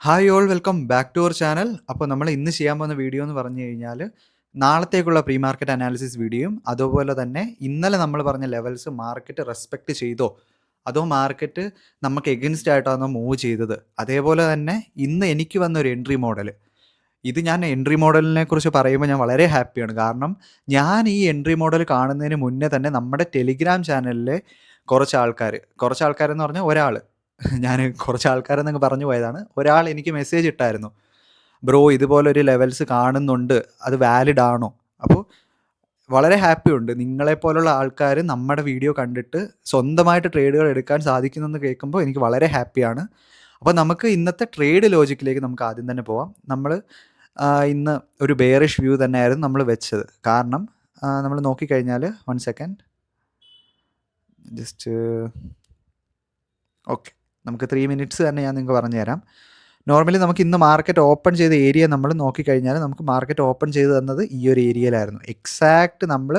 Hi all welcome back to our channel. അപ്പോൾ നമ്മൾ ഇന്ന് ചെയ്യാൻ പോകുന്ന വീഡിയോ എന്ന് പറഞ്ഞു കഴിഞ്ഞാൽ നാളത്തേക്കുള്ള പ്രീ മാർക്കറ്റ് അനാലിസിസ് വീഡിയോയും അതുപോലെ തന്നെ ഇന്നലെ നമ്മൾ പറഞ്ഞ ലെവൽസ് മാർക്കറ്റ് റെസ്പെക്റ്റ് ചെയ്തോ അതോ മാർക്കറ്റ് നമുക്ക് എഗൻസ്റ്റ് ആയിട്ടാണോ മൂവ് ചെയ്തത്, അതേപോലെ തന്നെ ഇന്ന് എനിക്ക് വന്ന ഒരു എൻട്രി മോഡൽ. ഇത് ഞാൻ എൻട്രി മോഡലിനെ കുറിച്ച് പറയുമ്പോൾ ഞാൻ വളരെ ഹാപ്പിയാണ്. കാരണം ഞാൻ ഈ എൻട്രി മോഡൽ കാണുന്നതിന് മുന്നേ തന്നെ നമ്മുടെ ടെലിഗ്രാം ചാനലിലെ കുറച്ച് ആൾക്കാരെന്ന് പറഞ്ഞാൽ ഒരാൾ, ഞാൻ കുറച്ച് ആൾക്കാരെന്നങ്ങ് പറഞ്ഞു പോയതാണ്. ഒരാൾ എനിക്ക് മെസ്സേജ് ഇട്ടായിരുന്നു, ബ്രോ ഇതുപോലൊരു ലെവൽസ് കാണുന്നുണ്ട്, അത് വാലിഡ് ആണോ? അപ്പോൾ വളരെ ഹാപ്പിയുണ്ട് നിങ്ങളെപ്പോലുള്ള ആൾക്കാർ നമ്മുടെ വീഡിയോ കണ്ടിട്ട് സ്വന്തമായിട്ട് ട്രേഡുകൾ എടുക്കാൻ സാധിക്കുന്നെന്ന് കേൾക്കുമ്പോൾ എനിക്ക് വളരെ ഹാപ്പിയാണ്. അപ്പോൾ നമുക്ക് ഇന്നത്തെ ട്രേഡ് ലോജിക്കിലേക്ക് നമുക്ക് ആദ്യം തന്നെ പോവാം. നമ്മൾ ഇന്ന് ഒരു ബെയറിഷ് വ്യൂ തന്നെയായിരുന്നു നമ്മൾ വെച്ചത്. കാരണം നമ്മൾ നോക്കിക്കഴിഞ്ഞാൽ 1 സെക്കൻഡ് ജസ്റ്റ് ഓക്കെ, നമുക്ക് 3 മിനിറ്റ്സ് തന്നെ ഞാൻ നിങ്ങൾക്ക് പറഞ്ഞു തരാം. നോർമലി നമുക്ക് ഇന്ന് മാർക്കറ്റ് ഓപ്പൺ ചെയ്ത ഏരിയ നമ്മൾ നോക്കിക്കഴിഞ്ഞാൽ നമുക്ക് മാർക്കറ്റ് ഓപ്പൺ ചെയ്ത് തന്നത് ഈ ഒരു ഏരിയയിലായിരുന്നു. എക്സാക്റ്റ് നമ്മൾ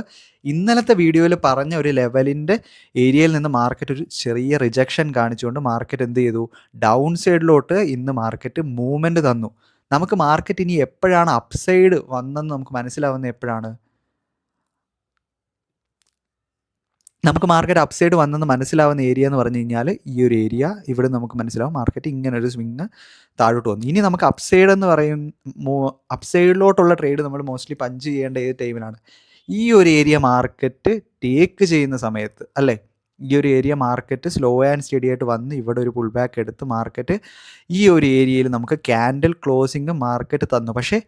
ഇന്നലത്തെ വീഡിയോയിൽ പറഞ്ഞ ഒരു ലെവലിൻ്റെ ഏരിയയിൽ നിന്ന് മാർക്കറ്റ് ഒരു ചെറിയ റിജക്ഷൻ കാണിച്ചുകൊണ്ട് മാർക്കറ്റ് എന്ത് ചെയ്തു, ഡൗൺ സൈഡിലോട്ട് ഇന്ന് മാർക്കറ്റ് മൂവ്മെൻറ്റ് തന്നു. നമുക്ക് മാർക്കറ്റ് ഇനി എപ്പോഴാണ് അപ്സൈഡ് വന്നെന്ന് നമുക്ക് മനസ്സിലാവുന്നത് എപ്പോഴാണ്? നമുക്ക് മാർക്കറ്റ് അപ്സൈഡ് വന്നെന്ന് മനസ്സിലാവുന്ന ഏരിയ എന്ന് പറഞ്ഞു കഴിഞ്ഞാൽ ഈ ഒരു ഏരിയ, ഇവിടെ നമുക്ക് മനസ്സിലാവും മാർക്കറ്റ് ഇങ്ങനൊരു സ്വിങ് താഴോട്ട് വന്നു. ഇനി നമുക്ക് അപ്സൈഡ് എന്ന് പറയും, അപ്സൈഡിലോട്ടുള്ള ട്രേഡ് നമ്മൾ മോസ്റ്റ്ലി പഞ്ച് ചെയ്യേണ്ട ഏത് ടൈമിലാണ്? ഈ ഒരു ഏരിയ മാർക്കറ്റ് ടേക്ക് ചെയ്യുന്ന സമയത്ത് അല്ലേ? ഈ ഒരു area market slow and study ആയിട്ട് വന്ന് ഇവിടെ ഒരു പുൾ ബാക്ക് എടുത്ത് മാർക്കറ്റ് ഈ ഒരു ഏരിയയിൽ നമുക്ക് ക്യാൻഡിൽ ക്ലോസിങ് മാർക്കറ്റ് തന്നു. പക്ഷേ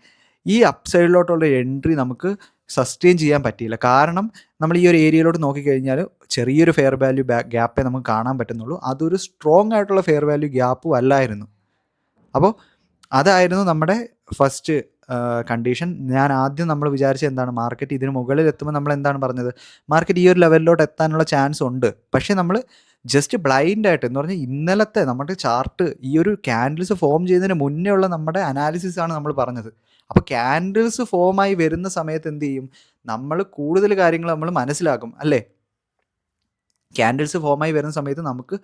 ഈ അപ്സൈഡിലോട്ടുള്ള എൻട്രി നമുക്ക് സസ്റ്റെയിൻ ചെയ്യാൻ പറ്റിയില്ല. കാരണം നമ്മൾ ഈ ഒരു ഏരിയയിലോട്ട് നോക്കിക്കഴിഞ്ഞാൽ ചെറിയൊരു ഫെയർ വാല്യൂ ഗ്യാപ്പേ നമുക്ക് കാണാൻ പറ്റുന്നുള്ളൂ. അതൊരു സ്ട്രോങ് ആയിട്ടുള്ള ഫെയർ വാല്യൂ ഗ്യാപ്പും അല്ലായിരുന്നു. അപ്പോൾ അതായിരുന്നു നമ്മുടെ ഫസ്റ്റ് കണ്ടീഷൻ. ഞാൻ ആദ്യം നമ്മൾ വിചാരിച്ചത് എന്താണ്, മാർക്കറ്റ് ഇതിന് മുകളിൽ എത്തുമ്പോൾ നമ്മൾ എന്താണ് പറഞ്ഞത്, മാർക്കറ്റ് ഈ ഒരു ലെവലിലോട്ട് എത്താനുള്ള ചാൻസ് ഉണ്ട്. പക്ഷേ നമ്മൾ ജസ്റ്റ് ബ്ലൈൻഡായിട്ട് എന്ന് പറഞ്ഞാൽ ഇന്നലത്തെ നമ്മുടെ ചാർട്ട് ഈ ഒരു ക്യാൻഡിൽസ് ഫോം ചെയ്യുന്നതിന് മുന്നേ ഉള്ള നമ്മുടെ അനാലിസിസ് ആണ് നമ്മൾ പറഞ്ഞത്. അപ്പോൾ ക്യാൻഡിൽസ് ഫോമായി വരുന്ന സമയത്ത് എന്ത് ചെയ്യും, നമ്മൾ കൂടുതൽ കാര്യങ്ങൾ നമ്മൾ മനസ്സിലാക്കും അല്ലേ? ക്യാൻഡിൽസ് ഫോമായി വരുന്ന സമയത്ത് നമുക്ക്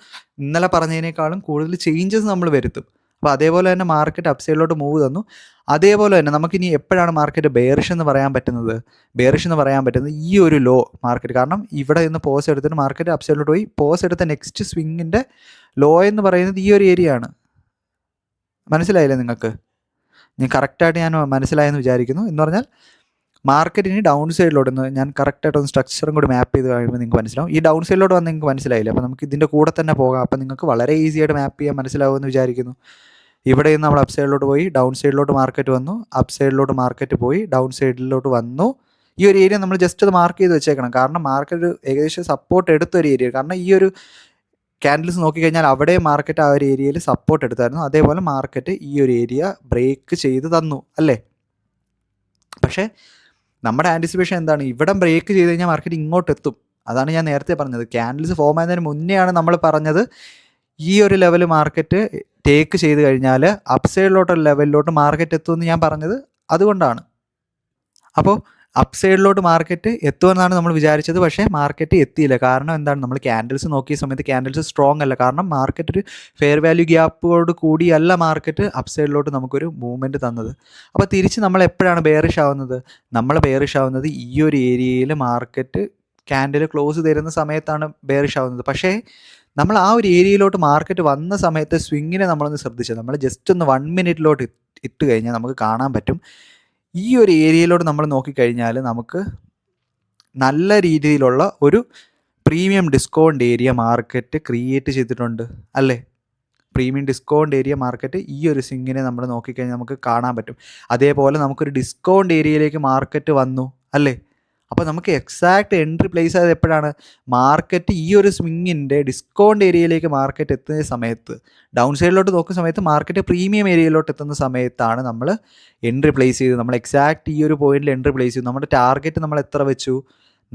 ഇന്നലെ പറഞ്ഞതിനേക്കാളും കൂടുതൽ ചേഞ്ചസ് നമ്മൾ വരുത്തും. അപ്പോൾ അതേപോലെ തന്നെ മാർക്കറ്റ് അപ്സൈഡിലോട്ട് മൂവ് തന്നു. അതേപോലെ തന്നെ നമുക്കിനി എപ്പോഴാണ് മാർക്കറ്റ് ബെയറിഷ് എന്ന് പറയാൻ പറ്റുന്നത് ഈ ഒരു ലോ മാർക്കറ്റ്. കാരണം ഇവിടെ നിന്ന് പോസ് എടുത്തിട്ട് മാർക്കറ്റ് അപ്സൈഡിലോട്ട് പോയി പോസ് എടുത്ത നെക്സ്റ്റ് സ്വിങ്ങിൻ്റെ ലോ എന്ന് പറയുന്നത് ഈ ഒരു ഏരിയ ആണ്. മനസ്സിലായില്ലേ നിങ്ങൾക്ക്? ഞാൻ മനസ്സിലായെന്ന് വിചാരിക്കുന്നു. എന്ന് പറഞ്ഞാൽ മാർക്കറ്റ് ഇനി ഡൗൺ സൈഡിലോട്ട് ഞാൻ കറക്റ്റായിട്ടൊന്ന് സ്ട്രക്ചറും കൂടി മാപ്പ് ചെയ്ത് കഴിയുമ്പോൾ നിങ്ങൾക്ക് മനസ്സിലാവും. ഈ ഡൗൺ സൈഡിലോട്ട് വന്ന് നിങ്ങൾക്ക് മനസ്സിലായില്ല. അപ്പോൾ നമുക്ക് ഇതിൻ്റെ കൂടെ തന്നെ പോകാം. അപ്പോൾ നിങ്ങൾക്ക് വളരെ ഈസി ആയിട്ട് മാപ്പ് ചെയ്യാൻ മനസ്സിലാവുമെന്ന് വിചാരിക്കുന്നു. ഇവിടെ നിന്ന് നമ്മൾ അപ്പ് സൈഡിലോട്ട് പോയി ഡൗൺ സൈഡിലോട്ട് മാർക്കറ്റ് വന്നു, അപ്പ് സൈഡിലോട്ട് മാർക്കറ്റ് പോയി ഡൗൺ സൈഡിലോട്ട് വന്നു. ഈ ഒരു ഏരിയ നമ്മൾ ജസ്റ്റ് അത് മാർക്ക് ചെയ്ത് വെച്ചേക്കണം. കാരണം മാർക്കറ്റ് ഏകദേശം സപ്പോർട്ട് എടുത്തൊരു ഏരിയ. കാരണം ഈ ഒരു ക്യാൻഡിൽസ് നോക്കിക്കഴിഞ്ഞാൽ അവിടെ മാർക്കറ്റ് ആ ഒരു ഏരിയയിൽ സപ്പോർട്ട് എടുത്തായിരുന്നു. അതേപോലെ മാർക്കറ്റ് ഈ ഒരു ഏരിയ ബ്രേക്ക് ചെയ്ത് തന്നു അല്ലേ? പക്ഷേ നമ്മുടെ ആൻറ്റിസിപ്പേഷൻ എന്താണ്, ഇവിടെ ബ്രേക്ക് ചെയ്ത് കഴിഞ്ഞാൽ മാർക്കറ്റ് ഇങ്ങോട്ട് എത്തും. അതാണ് ഞാൻ നേരത്തെ പറഞ്ഞത്. ക്യാൻഡിൽസ് ഫോം ആയതിന് മുന്നെയാണ് നമ്മൾ പറഞ്ഞത് ഈ ഒരു ലെവൽ മാർക്കറ്റ് ടേക്ക് ചെയ്ത് കഴിഞ്ഞാൽ അപ്സൈഡിലോട്ടുള്ള ലെവലിലോട്ട് മാർക്കറ്റ് എത്തുമെന്ന് ഞാൻ പറഞ്ഞത് അതുകൊണ്ടാണ്. അപ്പോൾ അപ്സൈഡിലോട്ട് മാർക്കറ്റ് എത്തുമെന്നാണ് നമ്മൾ വിചാരിച്ചത്. പക്ഷേ മാർക്കറ്റ് എത്തിയില്ല. കാരണം എന്താണ്, നമ്മൾ ക്യാൻഡിൽസ് നോക്കിയ സമയത്ത് ക്യാൻഡിൽസ് സ്ട്രോങ് അല്ല. കാരണം മാർക്കറ്റ് ഒരു ഫെയർ വാല്യൂ ഗ്യാപ്പോട് കൂടിയല്ല മാർക്കറ്റ് അപ്സൈഡിലോട്ട് നമുക്കൊരു മൂവ്മെൻറ്റ് തന്നത്. അപ്പോൾ തിരിച്ച് നമ്മൾ എപ്പോഴാണ് ബെയറിഷ് ആവുന്നത്? നമ്മൾ ബെയറിഷ് ആവുന്നത് ഈ ഒരു ഏരിയയിൽ മാർക്കറ്റ് ക്യാൻഡിൽ ക്ലോസ് തരുന്ന സമയത്താണ് ബെയറിഷ് ആവുന്നത്. പക്ഷേ നമ്മൾ ആ ഒരു ഏരിയയിലോട്ട് മാർക്കറ്റ് വന്ന സമയത്ത് സ്വിങ്ങിനെ നമ്മളൊന്ന് ശ്രദ്ധിച്ചത്, നമ്മൾ ജസ്റ്റ് ഒന്ന് 1 മിനിറ്റിലോട്ട് ഇട്ട് കഴിഞ്ഞാൽ നമുക്ക് കാണാൻ പറ്റും. ഈ ഒരു ഏരിയയിലോട്ട് നമ്മൾ നോക്കിക്കഴിഞ്ഞാൽ നമുക്ക് നല്ല രീതിയിലുള്ള ഒരു premium discount area market create ചെയ്തിട്ടുണ്ട് അല്ലേ? പ്രീമിയം ഡിസ്കൗണ്ട് ഏരിയ മാർക്കറ്റ് ഈ ഒരു സ്വിങ്ങിനെ നമ്മൾ നോക്കിക്കഴിഞ്ഞാൽ നമുക്ക് കാണാൻ പറ്റും. അതേപോലെ നമുക്കൊരു ഡിസ്കൗണ്ട് ഏരിയയിലേക്ക് മാർക്കറ്റ് വന്നു അല്ലേ? അപ്പോൾ നമുക്ക് എക്സാക്റ്റ് എൻട്രി പ്ലേസ് ആയത് എപ്പോഴാണ്, മാർക്കറ്റ് ഈ ഒരു സ്വിങ്ങിൻ്റെ ഡിസ്കൗണ്ട് ഏരിയയിലേക്ക് മാർക്കറ്റ് എത്തുന്ന സമയത്ത്, ഡൗൺ സൈഡിലോട്ട് നോക്കുന്ന സമയത്ത് മാർക്കറ്റ് പ്രീമിയം ഏരിയയിലോട്ട് എത്തുന്ന സമയത്താണ് നമ്മൾ എൻട്രി പ്ലേസ് ചെയ്ത്, നമ്മൾ എക്സാക്റ്റ് ഈ ഒരു പോയിന്റിൽ എൻട്രി പ്ലേസ് ചെയ്തു. നമ്മുടെ ടാർഗറ്റ് നമ്മൾ എത്ര വെച്ചു?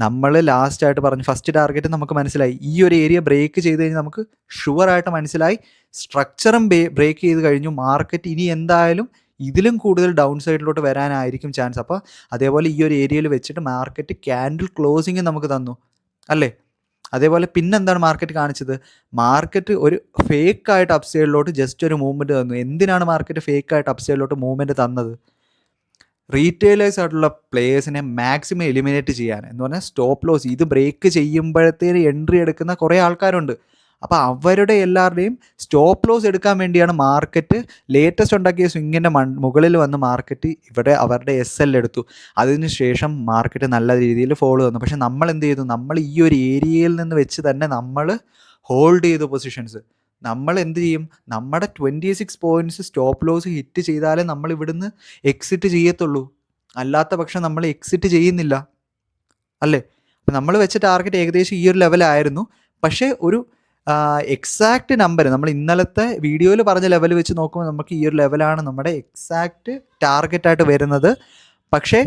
നമ്മൾ ലാസ്റ്റായിട്ട് പറഞ്ഞു ഫസ്റ്റ് ടാർഗറ്റ് നമുക്ക് മനസ്സിലായി. ഈ ഒരു ഏരിയ ബ്രേക്ക് ചെയ്ത് കഴിഞ്ഞാൽ നമുക്ക് ഷുവറായിട്ട് മനസ്സിലായി സ്ട്രക്ചറും ബ്രേക്ക് ചെയ്ത് കഴിഞ്ഞു. മാർക്കറ്റ് ഇനി എന്തായാലും ഇതിലും കൂടുതൽ ഡൗൺ സൈഡിലോട്ട് വരാനായിരിക്കും ചാൻസ്. അപ്പോൾ അതേപോലെ ഈ ഒരു ഏരിയയിൽ വെച്ചിട്ട് മാർക്കറ്റ് ക്യാൻഡിൽ ക്ലോസിങ് നമുക്ക് തന്നു അല്ലേ? അതേപോലെ പിന്നെന്താണ് മാർക്കറ്റ് കാണിച്ചത്? മാർക്കറ്റ് ഒരു ഫേക്കായിട്ട് അപ്സൈഡിലോട്ട് ജസ്റ്റ് ഒരു മൂവ്മെൻറ്റ് തന്നു. എന്തിനാണ് മാർക്കറ്റ് ഫേക്കായിട്ട് അപ്സൈഡിലോട്ട് മൂവ്മെൻറ്റ് തന്നത്? റീറ്റെയിലേഴ്സ് ആയിട്ടുള്ള പ്ലേയേഴ്സിനെ മാക്സിമം എലിമിനേറ്റ് ചെയ്യാൻ, എന്ന് പറഞ്ഞാൽ സ്റ്റോപ്പ് ലോസ് ഇത് ബ്രേക്ക് ചെയ്യുമ്പോഴത്തേന് എൻട്രി എടുക്കുന്ന കുറേ ആൾക്കാരുണ്ട്. അപ്പോൾ അവരുടെ എല്ലാവരുടെയും സ്റ്റോപ്പ് ലോസ് എടുക്കാൻ വേണ്ടിയാണ് മാർക്കറ്റ് ലേറ്റസ്റ്റ് ഉണ്ടാക്കിയ സ്വിങ്ങിൻ്റെ മുകളിൽ വന്ന് മാർക്കറ്റ് ഇവിടെ അവരുടെ SL എടുത്തു. അതിനുശേഷം മാർക്കറ്റ് നല്ല രീതിയിൽ ഫോളോ തന്നു. പക്ഷെ നമ്മൾ എന്ത് ചെയ്തു? നമ്മൾ ഈ ഒരു ഏരിയയിൽ നിന്ന് വെച്ച് തന്നെ നമ്മൾ ഹോൾഡ് ചെയ്തു പൊസിഷൻസ്. നമ്മൾ എന്ത് ചെയ്യും? നമ്മുടെ 26 പോയിൻറ്റ്സ് സ്റ്റോപ്പ് ലോസ് ഹിറ്റ് ചെയ്താലേ നമ്മൾ ഇവിടുന്ന് എക്സിറ്റ് ചെയ്യത്തുള്ളൂ. അല്ലാത്ത പക്ഷം നമ്മൾ എക്സിറ്റ് ചെയ്യുന്നില്ല, അല്ലേ? അപ്പം നമ്മൾ വെച്ച ടാർഗറ്റ് ഏകദേശം ഈ ഒരു ലെവലായിരുന്നു. പക്ഷേ ഒരു എക്സാക്റ്റ് നമ്പർ നമ്മൾ ഇന്നലത്തെ വീഡിയോയിൽ പറഞ്ഞ ലെവൽ വെച്ച് നോക്കുമ്പോൾ നമുക്ക് ഈ ഒരു ലെവലാണ് നമ്മുടെ എക്സാക്റ്റ് ടാർഗറ്റായിട്ട് വരുന്നത്. പക്ഷേ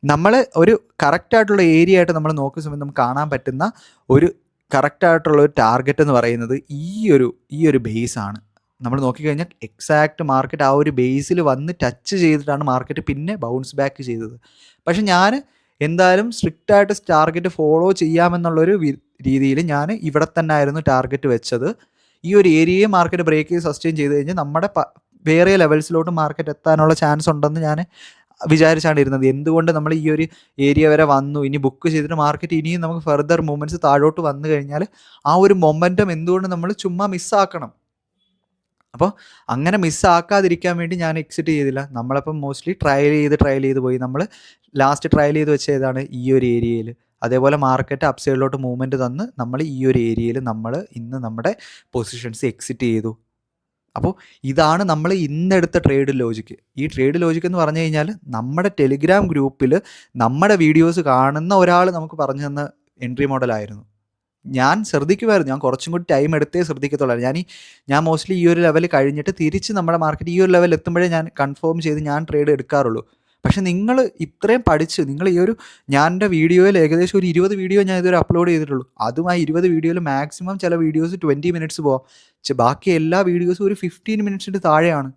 നമ്മൾ ഒരു കറക്റ്റായിട്ടുള്ള ഏരിയ ആയിട്ട് നമ്മൾ നോക്കുന്ന സമയത്ത് നമുക്ക് കാണാൻ പറ്റുന്ന ഒരു കറക്റ്റായിട്ടുള്ള ഒരു ടാർഗറ്റ് എന്ന് പറയുന്നത് ഈ ഒരു ബേസാണ്. നമ്മൾ നോക്കിക്കഴിഞ്ഞാൽ എക്സാക്റ്റ് മാർക്കറ്റ് ആ ഒരു ബേസിൽ വന്ന് ടച്ച് ചെയ്തിട്ടാണ് മാർക്കറ്റ് പിന്നെ ബൗൺസ് ബാക്ക് ചെയ്തത്. പക്ഷെ ഞാൻ എന്തായാലും സ്ട്രിക്റ്റായിട്ട് ടാർഗറ്റ് ഫോളോ ചെയ്യാമെന്നുള്ളൊരു രീതിയിൽ ഞാൻ ഇവിടെ തന്നെ ആയിരുന്നു ടാർഗറ്റ് വെച്ചത്. ഈ ഒരു ഏരിയയെ മാർക്കറ്റ് ബ്രേക്ക് ചെയ്ത് സസ്റ്റെയിൻ ചെയ്ത് കഴിഞ്ഞാൽ നമ്മുടെ വേറെ ലെവൽസിലോട്ട് മാർക്കറ്റ് എത്താനുള്ള ചാൻസ് ഉണ്ടെന്ന് ഞാൻ വിചാരിച്ചാണ് ഇരുന്നത്. എന്തുകൊണ്ട് നമ്മൾ ഈ ഒരു ഏരിയ വരെ വന്നു, ഇനി ബുക്ക് ചെയ്തിട്ട് മാർക്കറ്റ് ഇനിയും നമുക്ക് ഫർദർ മൂവ്മെൻറ്റ്സ് താഴോട്ട് വന്നു കഴിഞ്ഞാൽ ആ ഒരു മൊമെൻറ്റം എന്തുകൊണ്ട് നമ്മൾ ചുമ്മാ മിസ്സാക്കണം? അപ്പോൾ അങ്ങനെ മിസ്സാക്കാതിരിക്കാൻ വേണ്ടി ഞാൻ എക്സിറ്റ് ചെയ്തില്ല. നമ്മളപ്പം മോസ്റ്റ്ലി ട്രയൽ ചെയ്ത് പോയി. നമ്മൾ ലാസ്റ്റ് ട്രയൽ ചെയ്ത് വെച്ച ഏതാണ്? ഈ ഒരു ഏരിയയിൽ. അതേപോലെ മാർക്കറ്റ് അപ്സൈഡിലോട്ട് മൂവ്മെൻറ്റ് തന്ന് നമ്മൾ ഈ ഒരു ഏരിയയിൽ നമ്മൾ ഇന്ന് നമ്മുടെ പൊസിഷൻസ് എക്സിറ്റ് ചെയ്തു. അപ്പോൾ ഇതാണ് നമ്മൾ ഇന്നെടുത്ത ട്രേഡ് ലോജിക്ക്. ഈ ട്രേഡ് ലോജിക്ക് എന്ന് പറഞ്ഞു കഴിഞ്ഞാൽ നമ്മുടെ ടെലിഗ്രാം ഗ്രൂപ്പിൽ നമ്മുടെ വീഡിയോസ് കാണുന്ന ഒരാൾ നമുക്ക് പറഞ്ഞു തന്ന എൻട്രി മോഡലായിരുന്നു. ഞാൻ ശ്രദ്ധിക്കുമായിരുന്നു. ഞാൻ കുറച്ചും കൂടി ടൈം എടുത്തേ ശ്രദ്ധിക്കത്തുള്ളായിരുന്നു. ഞാൻ മോസ്റ്റ്ലി ഈ ഒരു ലെവൽ കഴിഞ്ഞിട്ട് തിരിച്ച് നമ്മുടെ മാർക്കറ്റ് ഈ ഒരു ലെവൽ എത്തുമ്പോഴേ ഞാൻ കൺഫേം ചെയ്ത് ഞാൻ ട്രേഡ് എടുക്കാറുള്ളൂ. പക്ഷെ നിങ്ങൾ ഇത്രയും പഠിച്ച് നിങ്ങൾ ഈ ഒരു ഞാൻ എൻ്റെ വീഡിയോയിൽ ഏകദേശം ഒരു 20 വീഡിയോ ഞാൻ ഇതുവരെ അപ്ലോഡ് ചെയ്തിട്ടുള്ളൂ. അതും ആ 20 വീഡിയോയിൽ മാക്സിമം ചില വീഡിയോസ് 20 മിനിറ്റ്സ് പോവാം. ബാക്കി എല്ലാ വീഡിയോസും ഒരു 15 മിനിറ്റ്സിൻ്റെ താഴെയാണ്.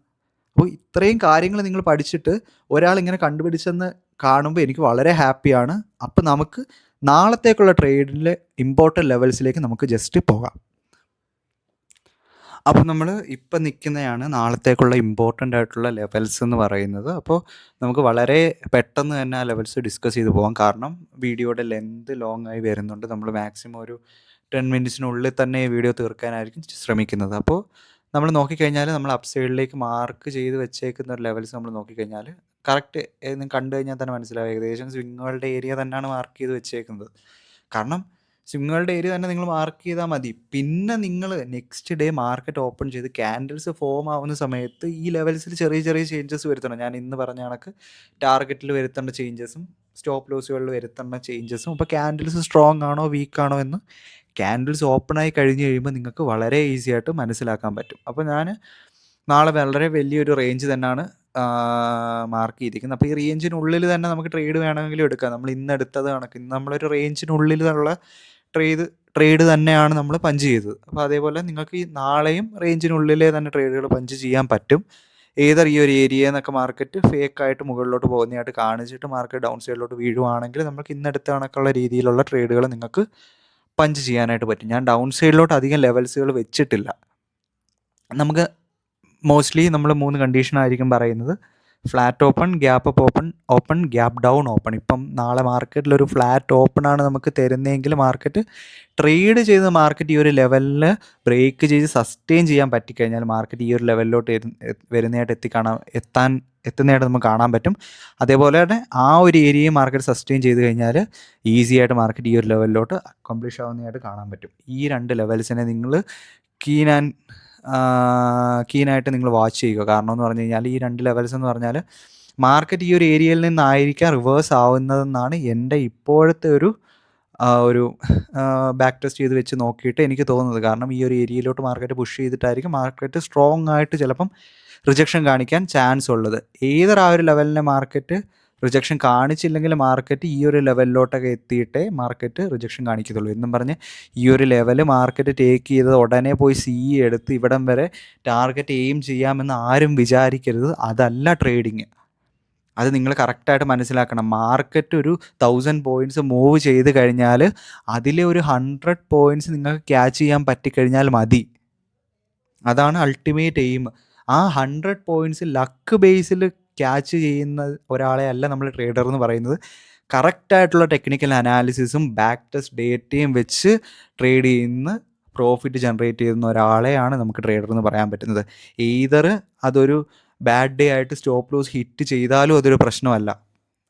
അപ്പോൾ ഇത്രയും കാര്യങ്ങൾ നിങ്ങൾ പഠിച്ചിട്ട് ഒരാളിങ്ങനെ കണ്ടുപിടിച്ചെന്ന് കാണുമ്പോൾ എനിക്ക് വളരെ ഹാപ്പിയാണ്. അപ്പോൾ നമുക്ക് നാളത്തേക്കുള്ള ട്രേഡിലെ ഇമ്പോർട്ടൻറ്റ് ലെവൽസിലേക്ക് നമുക്ക് ജസ്റ്റ് പോകാം. അപ്പോൾ നമ്മൾ ഇപ്പം നിൽക്കുന്നതാണ് നാളത്തേക്കുള്ള ഇമ്പോർട്ടൻ്റ് ആയിട്ടുള്ള ലെവൽസ് എന്ന് പറയുന്നത്. അപ്പോൾ നമുക്ക് വളരെ പെട്ടെന്ന് തന്നെ ആ ലെവൽസ് ഡിസ്കസ് ചെയ്ത് പോകാം. കാരണം വീഡിയോയുടെ ലെന്ത് ലോങ് ആയി വരുന്നുണ്ട്. നമ്മൾ മാക്സിമം ഒരു 10 മിനിറ്റ്സിനുള്ളിൽ തന്നെ ഈ വീഡിയോ തീർക്കാനായിരിക്കും ശ്രമിക്കുന്നത്. അപ്പോൾ നമ്മൾ നോക്കിക്കഴിഞ്ഞാൽ നമ്മൾ അപ്സൈഡിലേക്ക് മാർക്ക് ചെയ്ത് വെച്ചേക്കുന്ന ഒരു ലെവൽസ് നമ്മൾ നോക്കിക്കഴിഞ്ഞാൽ കറക്റ്റ് കണ്ടു കഴിഞ്ഞാൽ തന്നെ മനസ്സിലാവും. ഏകദേശം സ്വിങ്ങുകളുടെ ഏരിയ തന്നെയാണ് മാർക്ക് ചെയ്ത് വെച്ചേക്കുന്നത്. കാരണം സ്വിങ്ങുകളുടെ ഏരിയ തന്നെ നിങ്ങൾ മാർക്ക് ചെയ്താൽ മതി. പിന്നെ നിങ്ങൾ നെക്സ്റ്റ് ഡേ മാർക്കറ്റ് ഓപ്പൺ ചെയ്ത് ക്യാൻഡിൽസ് ഫോം ആവുന്ന സമയത്ത് ഈ ലെവൽസിൽ ചെറിയ ചെറിയ ചേഞ്ചസ് വരുത്തണം. ഞാൻ ഇന്ന് പറഞ്ഞ കണക്ക് ടാർഗറ്റിൽ വരുത്തേണ്ട ചേഞ്ചസും സ്റ്റോപ്പ് ലോസുകളിൽ വരുത്തേണ്ട ചേഞ്ചസും. അപ്പോൾ ക്യാൻഡിൽസ് സ്ട്രോങ് ആണോ വീക്ക് ആണോ എന്ന് ക്യാൻഡിൽസ് ഓപ്പണായി കഴിഞ്ഞ് കഴിയുമ്പോൾ നിങ്ങൾക്ക് വളരെ ഈസി ആയിട്ട് മനസ്സിലാക്കാൻ പറ്റും. അപ്പോൾ ഞാൻ നാളെ വളരെ വലിയൊരു റേഞ്ച് തന്നെയാണ് മാർക്ക് ചെയ്തിരിക്കുന്നത്. അപ്പോൾ ഈ റേഞ്ചിനുള്ളിൽ തന്നെ നമുക്ക് ട്രേഡ് വേണമെങ്കിലും എടുക്കാം. നമ്മൾ ഇന്ന് എടുത്തത് കണക്ക് ഇന്ന് നമ്മളൊരു റേഞ്ചിനുള്ളിലുള്ള ട്രേഡ് തന്നെയാണ് നമ്മൾ പഞ്ച് ചെയ്തത്. അപ്പോൾ അതേപോലെ നിങ്ങൾക്ക് ഈ നാളെയും റേഞ്ചിനുള്ളിലെ തന്നെ ട്രേഡുകൾ പഞ്ച് ചെയ്യാൻ പറ്റും. ഏതർ ഈ ഒരു ഏരിയ എന്നൊക്കെ മാർക്കറ്റ് ഫേക്കായിട്ട് മുകളിലോട്ട് പോകുന്നതായിട്ട് കാണിച്ചിട്ട് മാർക്കറ്റ് ഡൗൺ സൈഡിലോട്ട് വീഴുവാണെങ്കിൽ നമുക്ക് ഇന്നെടുത്ത കണക്കുള്ള രീതിയിലുള്ള ട്രേഡുകൾ നിങ്ങൾക്ക് പഞ്ച് ചെയ്യാനായിട്ട് പറ്റും. ഞാൻ ഡൗൺ സൈഡിലോട്ട് അധികം ലെവൽസുകൾ വെച്ചിട്ടില്ല. നമുക്ക് മോസ്റ്റ്ലി നമ്മൾ 3 കണ്ടീഷനായിരിക്കും പറയുന്നത്. Flat open, gap up open, gap down open. ഇപ്പം നാളെ മാർക്കറ്റിലൊരു ഫ്ലാറ്റ് ഓപ്പണാണ് നമുക്ക് തരുന്നതെങ്കിൽ മാർക്കറ്റ് ട്രേഡ് ചെയ്ത് മാർക്കറ്റ് ഈ ഒരു ലെവലിൽ ബ്രേക്ക് ചെയ്ത് സസ്റ്റെയിൻ ചെയ്യാൻ പറ്റിക്കഴിഞ്ഞാൽ മാർക്കറ്റ് ഈ ഒരു ലെവലിലോട്ട് വരുന്നതായിട്ട് എത്തുന്നതായിട്ട് നമുക്ക് കാണാൻ പറ്റും. അതേപോലെ തന്നെ ആ ഒരു ഏരിയയും മാർക്കറ്റ് സസ്റ്റെയിൻ ചെയ്ത് കഴിഞ്ഞാൽ ഈസി ആയിട്ട് മാർക്കറ്റ് ഈ ഒരു ലെവലിലോട്ട് അക്കംപ്ലിഷ് ആവുന്നതായിട്ട് കാണാൻ പറ്റും. ഈ 2 ലെവൽസിനെ നിങ്ങൾ കീനായിട്ട് നിങ്ങൾ വാച്ച് ചെയ്യുക. കാരണം എന്ന് പറഞ്ഞു കഴിഞ്ഞാൽ ഈ 2 ലെവൽസ് എന്ന് പറഞ്ഞാൽ മാർക്കറ്റ് ഈ ഒരു ഏരിയയിൽ നിന്നായിരിക്കാം റിവേഴ്സ് ആവുന്നതെന്നാണ് എൻ്റെ ഇപ്പോഴത്തെ ഒരു ബാക്ക് ടെസ്റ്റ് ചെയ്ത് വെച്ച് നോക്കിയിട്ട് എനിക്ക് തോന്നുന്നത്. കാരണം ഈ ഒരു ഏരിയയിലോട്ട് മാർക്കറ്റ് പുഷ് ചെയ്തിട്ടായിരിക്കും മാർക്കറ്റ് സ്ട്രോങ് ആയിട്ട് ചിലപ്പം റിജക്ഷൻ കാണിക്കാൻ ചാൻസ് ഉള്ളത്. ഏതൊരു ആ ഒരു ലെവലിനെ മാർക്കറ്റ് റിജക്ഷൻ കാണിച്ചില്ലെങ്കിൽ മാർക്കറ്റ് ഈ ഒരു ലെവലിലോട്ടൊക്കെ എത്തിയിട്ടേ മാർക്കറ്റ് റിജക്ഷൻ കാണിക്കത്തുള്ളൂ. എന്നും പറഞ്ഞ് ഈ ഒരു ലെവൽ മാർക്കറ്റ് ടേക്ക് ചെയ്തത് ഉടനെ പോയി എടുത്ത് ഇവിടം വരെ ടാർഗറ്റ് എയിം ചെയ്യാമെന്ന് ആരും വിചാരിക്കരുത്. അതല്ല ട്രേഡിങ്. അത് നിങ്ങൾ കറക്റ്റായിട്ട് മനസ്സിലാക്കണം. മാർക്കറ്റ് ഒരു 1000 പോയിന്റ്സ് മൂവ് ചെയ്ത് കഴിഞ്ഞാൽ അതിലെ ഒരു 100 പോയിന്റ്സ് നിങ്ങൾക്ക് ക്യാച്ച് ചെയ്യാൻ പറ്റിക്കഴിഞ്ഞാൽ മതി. അതാണ് അൾട്ടിമേറ്റ് എയിം. ആ 100 പോയിന്റ്സ് ലക്ക് ബേസിൽ ക്യാച്ച് ചെയ്യുന്ന ഒരാളെ അല്ല നമ്മൾ ട്രേഡർ എന്ന് പറയുന്നത്. കറക്റ്റായിട്ടുള്ള ടെക്നിക്കൽ അനാലിസിസും ബാക്ക് ടെസ്റ്റ് ഡേറ്റയും വെച്ച് ട്രേഡ് ചെയ്യുന്ന പ്രോഫിറ്റ് ജനറേറ്റ് ചെയ്യുന്ന ഒരാളെയാണ് നമുക്ക് ട്രേഡർ എന്ന് പറയാൻ പറ്റുന്നത്. എയ്തർ അതൊരു ബാഡ് ഡേ ആയിട്ട് സ്റ്റോപ്പ് ലോസ് ഹിറ്റ് ചെയ്താലും അതൊരു പ്രശ്നമല്ല.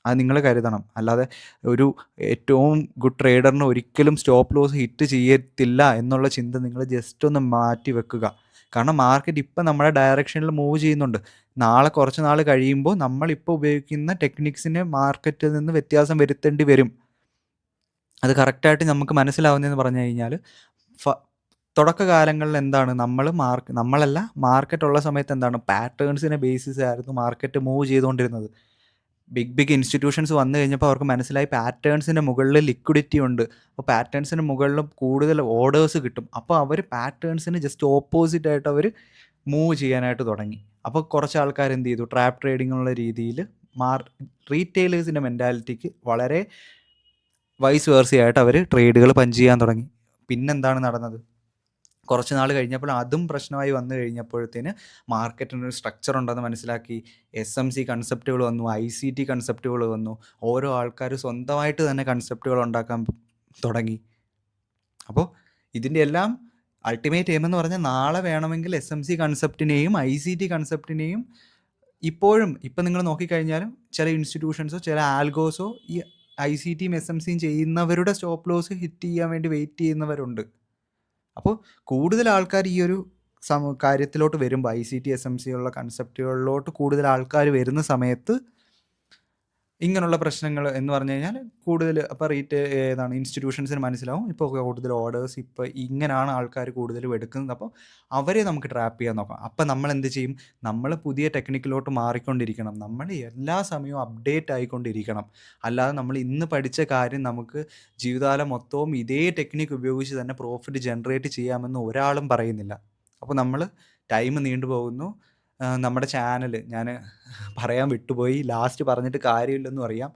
അത് നിങ്ങൾ കരുതണം. അല്ലാതെ ഒരു ഏറ്റവും ഗുഡ് ട്രേഡറിന് ഒരിക്കലും സ്റ്റോപ്പ് ലോസ് ഹിറ്റ് ചെയ്യത്തില്ല എന്നുള്ള ചിന്ത നിങ്ങൾ ജസ്റ്റ് ഒന്ന് മാറ്റി വെക്കുക. കാരണം മാർക്കറ്റ് ഇപ്പം നമ്മുടെ ഡയറക്ഷനിൽ മൂവ് ചെയ്യുന്നുണ്ട്. നാളെ കുറച്ച് നാൾ കഴിയുമ്പോൾ നമ്മളിപ്പോൾ ഉപയോഗിക്കുന്ന ടെക്നിക്സിന് മാർക്കറ്റിൽ നിന്ന് വ്യത്യാസം വരുത്തേണ്ടി വരും. അത് കറക്റ്റായിട്ട് നമുക്ക് മനസ്സിലാവുന്നതെന്ന് പറഞ്ഞു കഴിഞ്ഞാൽ തുടക്കകാലങ്ങളിൽ എന്താണ് നമ്മളല്ല മാർക്കറ്റ് ഉള്ള സമയത്ത് എന്താണ് പാറ്റേൺസിനെ ബേസിസ് ആയിരുന്നു മാർക്കറ്റ് മൂവ് ചെയ്തുകൊണ്ടിരുന്നത്. ബിഗ് ഇൻസ്റ്റിറ്റ്യൂഷൻസ് വന്നു കഴിഞ്ഞപ്പോൾ അവർക്ക് മനസ്സിലായി പാറ്റേൺസിൻ്റെ മുകളിൽ ലിക്വിഡിറ്റി ഉണ്ട്. അപ്പോൾ പാറ്റേൺസിന് മുകളിൽ കൂടുതൽ ഓർഡേഴ്സ് കിട്ടും. അപ്പോൾ അവർ പാറ്റേൺസിന് ജസ്റ്റ് ഓപ്പോസിറ്റ് ആയിട്ട് അവർ മൂവ് ചെയ്യാനായിട്ട് തുടങ്ങി. അപ്പോൾ കുറച്ച് ആൾക്കാർ എന്ത് ചെയ്തു, ട്രാപ്പ് ട്രേഡിംഗ് എന്നുള്ള രീതിയിൽ റീറ്റെയിലേഴ്സിൻ്റെ മെൻറ്റാലിറ്റിക്ക് വളരെ വൈസ് വേഴ്സയായിട്ട് അവർ ട്രേഡുകൾ പഞ്ച് ചെയ്യാൻ തുടങ്ങി. പിന്നെന്താണ് നടന്നത്? കുറച്ച് നാൾ കഴിഞ്ഞപ്പോൾ അതും പ്രശ്നമായി വന്നു കഴിഞ്ഞപ്പോഴത്തേന് മാർക്കറ്റിനൊരു സ്ട്രക്ചർ ഉണ്ടെന്ന് മനസ്സിലാക്കി. SMC കൺസെപ്റ്റുകൾ വന്നു, ICT കൺസെപ്റ്റുകൾ വന്നു. ഓരോ ആൾക്കാർ സ്വന്തമായിട്ട് തന്നെ കൺസെപ്റ്റുകൾ ഉണ്ടാക്കാൻ തുടങ്ങി. അപ്പോൾ ഇതിൻ്റെ എല്ലാം അൾട്ടിമേറ്റ് എയിം എന്ന് പറഞ്ഞാൽ നാളെ വേണമെങ്കിൽ SMC കൺസെപ്റ്റിനെയും ICT കൺസെപ്റ്റിനെയും ഇപ്പോഴും ഇപ്പം നിങ്ങൾ നോക്കിക്കഴിഞ്ഞാലും ചില ഇൻസ്റ്റിറ്റ്യൂഷൻസോ ചില ആൽഗോസോ ഈ ICTയും SMCയും ചെയ്യുന്നവരുടെ സ്റ്റോപ്പ് ലോസ് ഹിറ്റ് ചെയ്യാൻ വേണ്ടി വെയിറ്റ് ചെയ്യുന്നവരുണ്ട്. അപ്പോൾ കൂടുതൽ ആൾക്കാർ ഈ ഒരു കാര്യത്തിലോട്ട് വരുമ്പോൾ ICT SMC ഉള്ള കൺസെപ്റ്റുകളിലോട്ട് കൂടുതൽ ആൾക്കാർ വരുന്ന സമയത്ത് ഇങ്ങനെയുള്ള പ്രശ്നങ്ങൾ എന്ന് പറഞ്ഞു കഴിഞ്ഞാൽ കൂടുതൽ അപ്പോൾ ഇൻസ്റ്റിറ്റ്യൂഷൻസിന് മനസ്സിലാവും ഇപ്പോൾ കൂടുതൽ ഓർഡേഴ്സ് ഇപ്പോൾ ഇങ്ങനെയാണ് ആൾക്കാർ കൂടുതലും എടുക്കുന്നത്. അപ്പോൾ അവരെ നമുക്ക് ട്രാപ്പ് ചെയ്യാൻ നോക്കാം. അപ്പോൾ നമ്മൾ എന്ത് ചെയ്യും? നമ്മൾ പുതിയ ടെക്നിക്കിലോട്ട് മാറിക്കൊണ്ടിരിക്കണം. നമ്മൾ എല്ലാ സമയവും അപ്ഡേറ്റ് ആയിക്കൊണ്ടിരിക്കണം. അല്ലാതെ നമ്മൾ ഇന്ന് പഠിച്ച കാര്യം നമുക്ക് ജീവിതകാലം മൊത്തവും ഇതേ ടെക്നിക്ക് ഉപയോഗിച്ച് തന്നെ പ്രോഫിറ്റ് ജനറേറ്റ് ചെയ്യാമെന്ന് ഒരാളും പറയുന്നില്ല. അപ്പോൾ നമ്മൾ ടൈം നീണ്ടുപോകുന്നു. നമ്മുടെ ചാനൽ ഞാൻ പറയാൻ വിട്ടുപോയി, ലാസ്റ്റ് പറഞ്ഞിട്ട് കാര്യമില്ലെന്നും അറിയാം.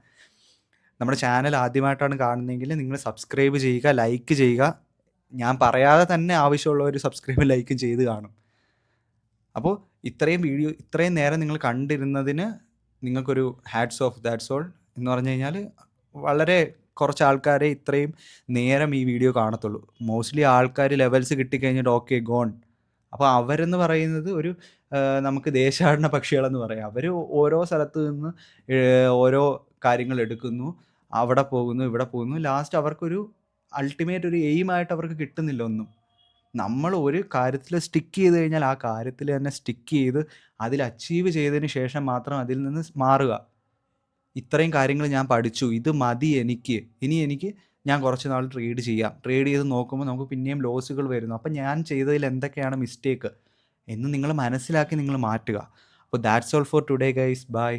നമ്മുടെ ചാനൽ ആദ്യമായിട്ടാണ് കാണുന്നതെങ്കിൽ നിങ്ങൾ സബ്സ്ക്രൈബ് ചെയ്യുക, ലൈക്ക് ചെയ്യുക. ഞാൻ പറയാതെ തന്നെ ആവശ്യമുള്ളവർ സബ്സ്ക്രൈബ് ലൈക്കും ചെയ്ത് കാണും. അപ്പോൾ ഇത്രയും നേരം നിങ്ങൾ കണ്ടിരുന്നതിന് നിങ്ങൾക്കൊരു ഹാറ്റ്സ് ഓഫ്. That's all. എന്ന് പറഞ്ഞു കഴിഞ്ഞാൽ വളരെ കുറച്ച് ആൾക്കാരെ ഇത്രയും നേരം ഈ വീഡിയോ കാണത്തുള്ളൂ. മോസ്റ്റ്ലി ആൾക്കാർ ലെവൽസ് കിട്ടിക്കഴിഞ്ഞിട്ട് ഓക്കെ ഗോൺ. അപ്പോൾ അവരെന്ന് പറയുന്നത് ഒരു നമുക്ക് ദേശാടന പക്ഷികളെന്ന് പറയാം. അവർ ഓരോ സ്ഥലത്ത് നിന്ന് ഓരോ കാര്യങ്ങൾ എടുക്കുന്നു, അവിടെ പോകുന്നു, ഇവിടെ പോകുന്നു. ലാസ്റ്റ് അവർക്കൊരു അൾട്ടിമേറ്റ് ഒരു എയിമായിട്ട് അവർക്ക് കിട്ടുന്നില്ല ഒന്നും. നമ്മൾ ഒരു കാര്യത്തിൽ സ്റ്റിക്ക് ചെയ്ത് കഴിഞ്ഞാൽ ആ കാര്യത്തിൽ തന്നെ സ്റ്റിക്ക് ചെയ്ത് അതിൽ അച്ചീവ് ചെയ്തതിന് ശേഷം മാത്രം അതിൽ നിന്ന് മാറുക. ഇത്രയും കാര്യങ്ങൾ ഞാൻ പഠിച്ചു, ഇത് മതി എനിക്ക്, ഇനി ഞാൻ കുറച്ച് നാൾ ട്രേഡ് ചെയ്യാം. ട്രേഡ് ചെയ്ത് നോക്കുമ്പോൾ നമുക്ക് പിന്നെയും ലോസുകൾ വരുന്നു. അപ്പം ഞാൻ ചെയ്തതിൽ എന്തൊക്കെയാണ് മിസ്റ്റേക്ക് എന്ന് നിങ്ങൾ മനസ്സിലാക്കി നിങ്ങൾ മാറ്റുക. അപ്പോൾ that's all for today guys. By.